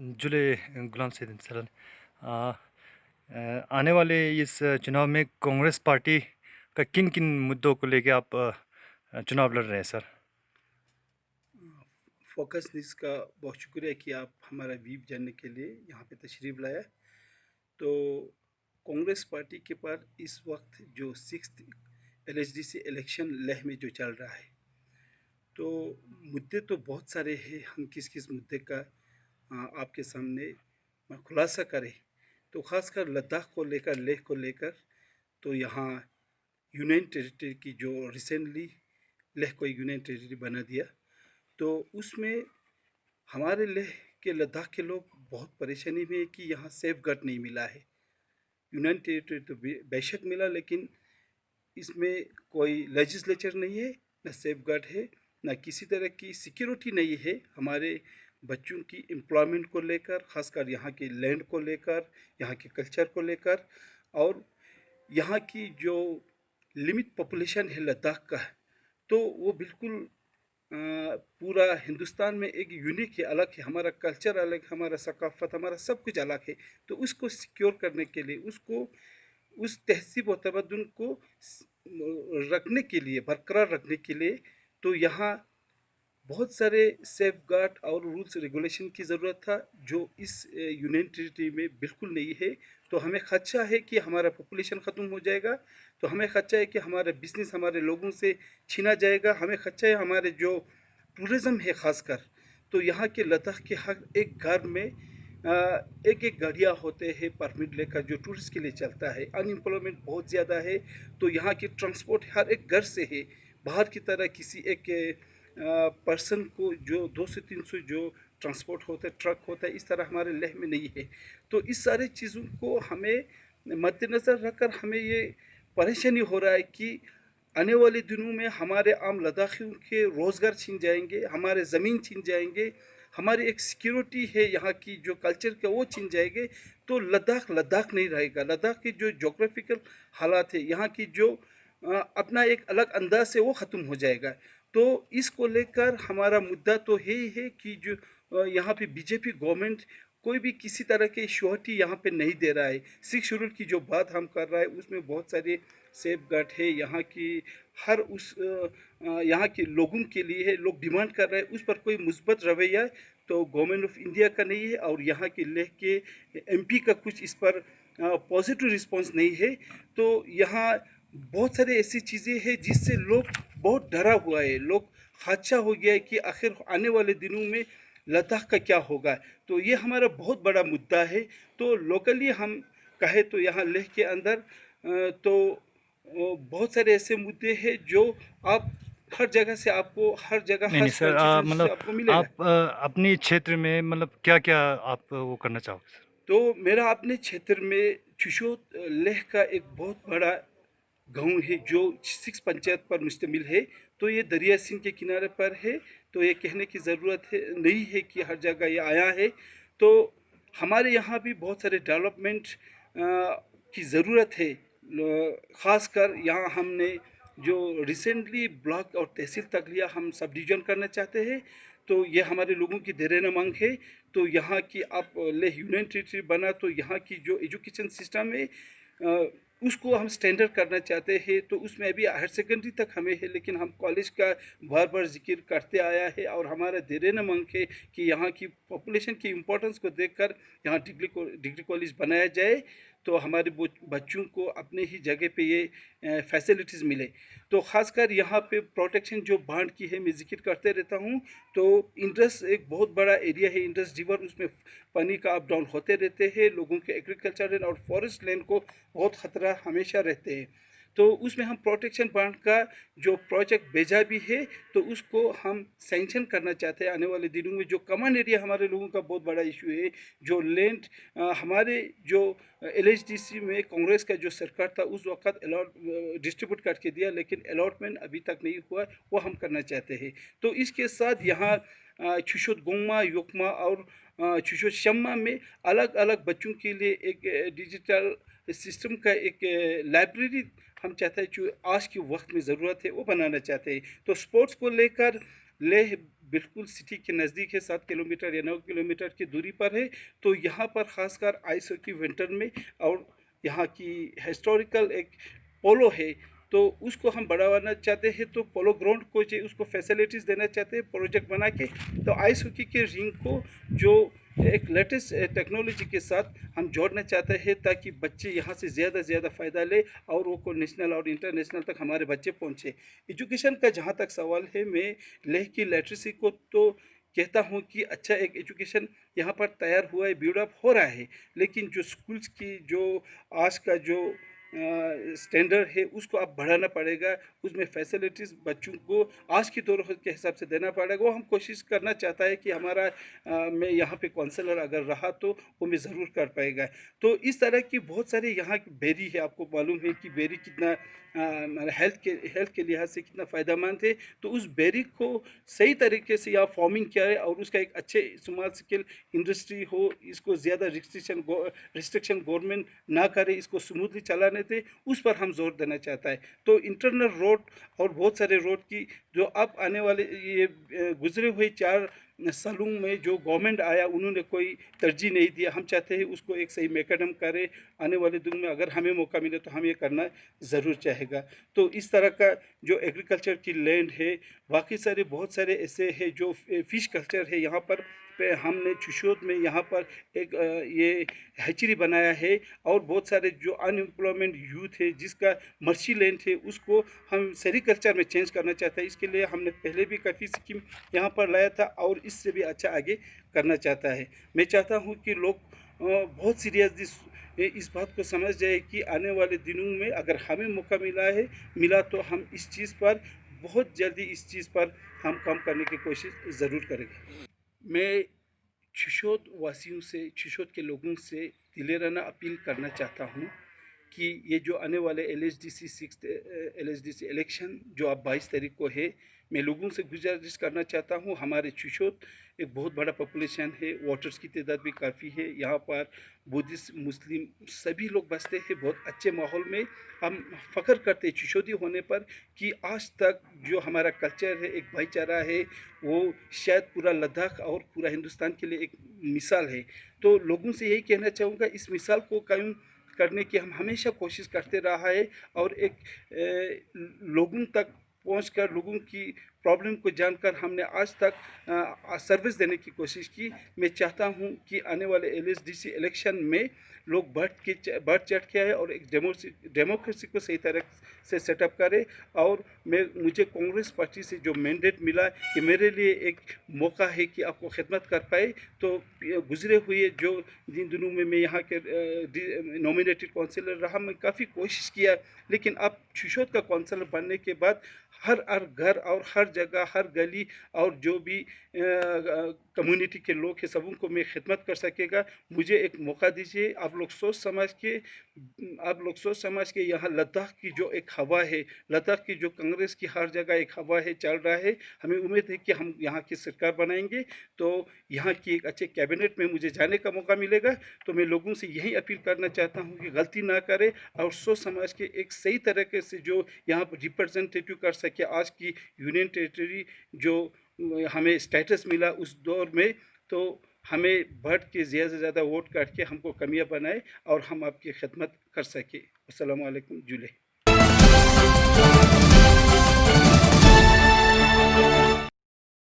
जुले गुलाम सैद सर, आने वाले इस चुनाव में कांग्रेस पार्टी का किन किन मुद्दों को लेके आप चुनाव लड़ रहे हैं सर? फोकस न्यूज़ का बहुत शुक्रिया कि आप हमारा व्यू जानने के लिए यहाँ पे तशरीफ़ लाया। तो कांग्रेस पार्टी के पास इस वक्त जो सिक्स्थ एलएचडीसी इलेक्शन लेह में जो चल रहा है, तो मुद्दे तो बहुत सारे हैं। हम किस किस मुद्दे का आपके सामने खुलासा करें, तो ख़ासकर लद्दाख को लेकर, लेह को लेकर, तो यहाँ यूनियन टेरिटरी की जो रिसेंटली लेह को यूनियन टेरिटरी बना दिया, तो उसमें हमारे लेह के लद्दाख के लोग बहुत परेशानी में है कि यहाँ सेफ गार्ड नहीं मिला है। यूनियन टेरिटरी तो बेशक मिला, लेकिन इसमें कोई लेजिस्लेचर नहीं है, न सेफ गार्ड है, न किसी तरह की सिक्योरिटी नहीं है हमारे बच्चों की एम्प्लॉयमेंट को लेकर, ख़ासकर यहाँ के लैंड को लेकर, यहाँ के कल्चर को लेकर। और यहाँ की जो लिमिट पॉपुलेशन है लद्दाख का, तो वो बिल्कुल पूरा हिंदुस्तान में एक यूनिक है, अलग है। हमारा कल्चर अलग, हमारा सकाफ़त, हमारा सब कुछ अलग है। तो उसको सिक्योर करने के लिए, उसको उस तहज़ीब व तमद्दुन को रखने के लिए, बरकरार रखने के लिए, तो यहाँ बहुत सारे सेफ गार्ड और रूल्स रेगुलेशन की ज़रूरत था, जो इस यूनियन टेरिटरी में बिल्कुल नहीं है। तो हमें खदशा है कि हमारा पॉपुलेशन ख़त्म हो जाएगा, तो हमें खदशा है कि हमारा बिज़नेस हमारे लोगों से छीना जाएगा, हमें खदशा है हमारे जो टूरिज़म है ख़ासकर, तो यहाँ के लद्दाख के हर एक घर में एक एक गाड़ियाँ होते हैं परमिट लेकर, जो टूरिस्ट के लिए चलता है। अनएम्प्लॉयमेंट बहुत ज़्यादा है, तो यहाँ की ट्रांसपोर्ट हर एक घर से है। बाहर की तरह किसी एक पर्सन को जो 200 से 300 जो ट्रांसपोर्ट होता है, ट्रक होता है, इस तरह हमारे लेह में नहीं है। तो इस सारी चीज़ों को हमें मद्देनज़र रखकर हमें ये परेशानी हो रहा है कि आने वाले दिनों में हमारे आम लद्दाखियों के रोज़गार छीन जाएंगे, हमारे ज़मीन छीन जाएंगे, हमारी एक सिक्योरिटी है यहाँ की जो कल्चर का, वो छीन जाएंगे। तो लद्दाख लद्दाख नहीं रहेगा। लद्दाख की जो जोग्राफिकल हालात है, यहाँ की जो अपना एक अलग अंदाज है, वो ख़त्म हो जाएगा। तो इसको लेकर हमारा मुद्दा तो है ही है कि जो यहाँ पे बीजेपी गवर्नमेंट कोई भी किसी तरह की श्योरिटी यहाँ पे नहीं दे रहा है। सिक्स शेड्यूल की जो बात हम कर रहा है, उसमें बहुत सारे सेफ गार्ड है यहाँ की, हर उस यहाँ के लोगों के लिए है। लोग डिमांड कर रहे हैं, उस पर कोई मुस्बत रवैया तो गवर्नमेंट ऑफ इंडिया का नहीं है, और यहाँ के लेह के एमपी का कुछ इस पर पॉजिटिव रिस्पांस नहीं है। तो यहाँ बहुत सारे ऐसी चीज़ें हैं जिससे लोग बहुत डरा हुआ है, लोग खदशा हो गया है कि आखिर आने वाले दिनों में लद्दाख का क्या होगा। तो ये हमारा बहुत बड़ा मुद्दा है। तो लोकली हम कहें तो यहाँ लेह के अंदर तो बहुत सारे ऐसे मुद्दे हैं जो आप हर जगह से, आपको हर जगह, नहीं हर नहीं सर, कॉन्स्टिट्यूंसी से मतलब आपको मिलेगा। आप अपनी क्षेत्र में मतलब क्या क्या आप वो करना चाहोगे सर? तो मेरा अपने क्षेत्र में चुशोत लेह का एक बहुत बड़ा गांव है, जो 6 पंचायत पर मुश्तमिल है। तो ये दरिया सिंध के किनारे पर है, तो ये कहने की ज़रूरत है नहीं है कि हर जगह ये आया है। तो हमारे यहाँ भी बहुत सारे डेवलपमेंट की ज़रूरत है। ख़ासकर यहाँ हमने जो रिसेंटली ब्लॉक और तहसील तक लिया, हम सब डिवीज़न करना चाहते हैं। तो ये हमारे लोगों की देर न मांग है। तो यहाँ की आप लेह यूनियन टेरिटरी बना, तो यहाँ की जो एजुकेशन सिस्टम है उसको हम स्टैंडर्ड करना चाहते हैं। तो उसमें अभी हायर सेकेंडरी तक हमें है, लेकिन हम कॉलेज का बार बार जिक्र करते आया है, और हमारा देर न मांग है कि यहाँ की पॉपुलेशन की इम्पोर्टेंस को देखकर यहाँ डिग्री कॉलेज बनाया जाए, तो हमारे बच्चों को अपने ही जगह पे ये फैसिलिटीज़ मिले। तो ख़ासकर यहाँ पे प्रोटेक्शन जो बांध की है, मैं जिक्र करते रहता हूँ। तो इंडस एक बहुत बड़ा एरिया है, इंडस रिवर, उसमें पानी का अप डाउन होते रहते हैं। लोगों के एग्रीकल्चर और फॉरेस्ट लैंड को बहुत ख़तरा हमेशा रहते हैं। तो उसमें हम प्रोटेक्शन बांध का जो प्रोजेक्ट भेजा भी है, तो उसको हम सैंक्शन करना चाहते हैं आने वाले दिनों में। जो कमन एरिया हमारे लोगों का बहुत बड़ा इशू है, जो लैंड हमारे जो एलएचडीसी में कांग्रेस का जो सरकार था, उस वक्त अलॉट डिस्ट्रीब्यूट करके दिया, लेकिन अलॉटमेंट अभी तक नहीं हुआ, वो हम करना चाहते हैं। तो इसके साथ यहाँ छुशोत गोंगमा, योकमा और छुशोत शम्मा में अलग अलग बच्चों के लिए एक डिजिटल सिस्टम का एक लाइब्रेरी हम चाहते हैं, जो आज के वक्त में ज़रूरत है, वो बनाना चाहते हैं। तो स्पोर्ट्स को लेकर लेह बिल्कुल सिटी के नज़दीक है, 7 किलोमीटर या 9 किलोमीटर की दूरी पर है। तो यहाँ पर ख़ासकर आइस हॉकी विंटर में, और यहाँ की हिस्टोरिकल एक पोलो है, तो उसको हम बढ़ावाना चाहते हैं। तो पोलो ग्राउंड को जो उसको फैसिलिटीज़ देना चाहते हैं प्रोजेक्ट बना के। तो आइस हॉकी के रिंग को जो एक लेटेस्ट टेक्नोलॉजी के साथ हम जोड़ना चाहते हैं, ताकि बच्चे यहाँ से ज़्यादा से ज़्यादा फ़ायदा ले और वो को नेशनल और इंटरनेशनल तक हमारे बच्चे पहुँचे। एजुकेशन का जहाँ तक सवाल है, मैं लेह की लिटरेसी को तो कहता हूँ कि अच्छा एक एजुकेशन यहाँ पर तैयार हुआ है, बिल्डअप हो रहा है। लेकिन जो स्कूल्स की जो आज का जो स्टैंडर्ड है, उसको अब बढ़ाना पड़ेगा। उसमें फैसिलिटीज़ बच्चों को आज के दौर के हिसाब से देना पड़ेगा। वो हम कोशिश करना चाहता है कि हमारा मैं यहाँ पे काउंसलर अगर रहा तो वो मैं ज़रूर कर पाएगा। तो इस तरह की बहुत सारे यहाँ की बेरी है, आपको मालूम है कि बेरी कितना हेल्थ के लिहाज से कितना फ़ायदेमंद है। तो उस बेरी को सही तरीके से यहाँ फार्मिंग किया है और उसका एक अच्छे स्मॉल स्केल इंडस्ट्री हो, इसको ज़्यादा रिस्ट्रिक्शन गवर्नमेंट ना करे, इसको स्मूथली चलाने दे, उस पर हम जोर देना चाहता है। तो इंटरनल रोड और बहुत सारे रोड की जो अब आने वाले ये गुजरे हुए 4 सालों में जो गवर्नमेंट आया, उन्होंने कोई तरजीह नहीं दिया। हम चाहते हैं उसको एक सही मैकेडम करे। आने वाले दिन में अगर हमें मौका मिले तो हम ये करना ज़रूर चाहेगा। तो इस तरह का जो एग्रीकल्चर की लैंड है, बाकी सारे बहुत सारे ऐसे हैं जो फिश कल्चर है यहाँ पर पे हमने छिशोद में यहाँ पर एक ये हैचरी बनाया है। और बहुत सारे जो अनएम्प्लॉयमेंट यूथ है जिसका मर्सी लैंड है, उसको हम सेरिकल्चर में चेंज करना चाहते हैं। इसके लिए हमने पहले भी काफ़ी स्कीम यहाँ पर लाया था और इससे भी अच्छा आगे करना चाहता है। मैं चाहता हूँ कि लोग बहुत सीरियसली इस बात को समझ जाए कि आने वाले दिनों में अगर हमें मौका मिला तो हम इस चीज़ पर बहुत जल्दी इस चीज़ पर हम काम करने की कोशिश ज़रूर करेंगे। मैं छिशोद वासियों से, छिशोद के लोगों से दिलेराना अपील करना चाहता हूँ कि ये जो आने वाले LHDC 6th LHDC इलेक्शन जो अब 22 तारीख को है, मैं लोगों से गुजारिश करना चाहता हूँ। हमारे छिशोद एक बहुत बड़ा पॉपुलेशन है, वोटर्स की तादाद भी काफ़ी है। यहाँ पर बुद्धिस्ट, मुस्लिम सभी लोग बसते हैं बहुत अच्छे माहौल में। हम फ़ख्र करते हैं छिशोदी होने पर कि आज तक जो हमारा कल्चर है, एक भाईचारा है, वो शायद पूरा लद्दाख और पूरा हिंदुस्तान के लिए एक मिसाल है। तो लोगों से यही कहना चाहूँगा, इस मिसाल को कायम करने की हम हमेशा कोशिश करते रहा है और एक लोगों तक पहुंचकर लोगों की प्रॉब्लम को जानकर हमने आज तक सर्विस देने की कोशिश की। मैं चाहता हूं कि आने वाले LHDC इलेक्शन में लोग बढ़ चढ़ के आए और एक डेमोक्रेसी को सही तरह से सेटअप करे। और मुझे कांग्रेस पार्टी से जो मैंडेट मिला, ये मेरे लिए एक मौका है कि आपको खिदमत कर पाए। तो गुजरे हुए जो दिनों में मैं यहाँ के नॉमिनेटेड काउंसिलर रहा, मैं काफ़ी कोशिश किया। लेकिन अब छिशोद का काउंसिलर बनने के बाद हर घर और हर जगह, हर गली और जो भी कम्युनिटी के लोग हैं, सबों को मैं खिदमत कर सकेगा। मुझे एक मौका दीजिए। आप लोग सोच समझ के यहाँ लद्दाख की जो एक हवा है, लद्दाख की जो कांग्रेस की हर जगह एक हवा है, चल रहा है, हमें उम्मीद है कि हम यहाँ की सरकार बनाएंगे तो यहाँ की एक अच्छे कैबिनेट में मुझे जाने का मौका मिलेगा। तो मैं लोगों से यही अपील करना चाहता हूँ कि गलती ना करें और सोच समझ के एक सही तरीके से जो यहाँ पर रिप्रेजेंटेटिव कर सके आज की यूनियन टेरिटरी जो हमें स्टेटस मिला उस दौर में। तो हमें बढ़ के ज़्यादा से ज़्यादा वोट करके हमको कमियाँ बनाए और हम आपकी खिदमत कर सके। अस्सलामु अलैकुम जुले।